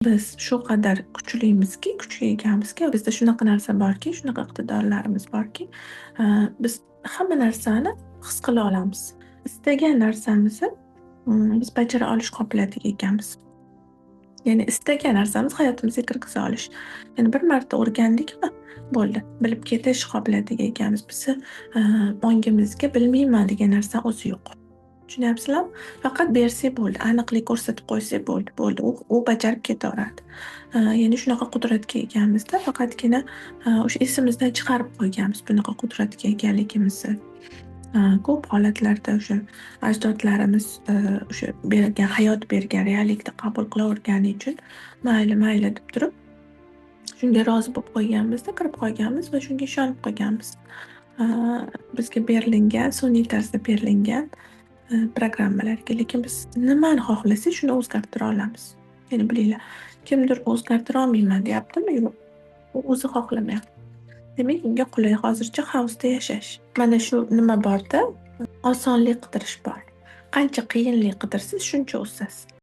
Biz shu qadar kuchga egamizki, bizda shunaqa narsa borki, shunaqa iqtidorlarimiz borki, biz hamma narsani his qila olamiz. Istagan narsamizni biz bajara olish qobiliyatiga egamiz. Ya'ni istagan narsamizni hayotimizga kirgiza olish. Ya'ni bir marta o'rgandikmi, bo'ldi, bilib ketish qobiliyatiga egamiz. Bizni ongimizga bilmayman degan narsa o'zi yo'q. Tushunyapsizlarmi? Faqat bersak bo'ldi, aniqlik ko'rsatib qo'ysak bo'ldi. U bajarib ketaveradi. Ya'ni shunaqa qudratga egamizda, faqatgina o'sha esimizdan chiqarib qo'yganmiz bunaqa qudratga egaligimizni. Ko'p holatlarda o'sha ajdodlarimiz o'sha bergan hayot bergan reallikni qabul qilavergani uchun mayli deb turib, shunga rozi bo'lib qo'yganmizda, kirib qolganmiz va shunga ishonib qolganmiz. Bizga berilingan, sun'iy tarzda berilingan programmalarga. Lekin biz nimani xohlasak, shuni o'zgartira olamiz. Ya'ni bilinglar, kimdir o'zgartira olmayman deyaptimi? Yo'q. U o'zi xohlamayapti. Demak, unga qulay hozircha xavfsda yashash. Mana shu nima borda, osonlik qidirish bor. Qancha qiyinlik qidirsangiz, shuncha o'sasiz.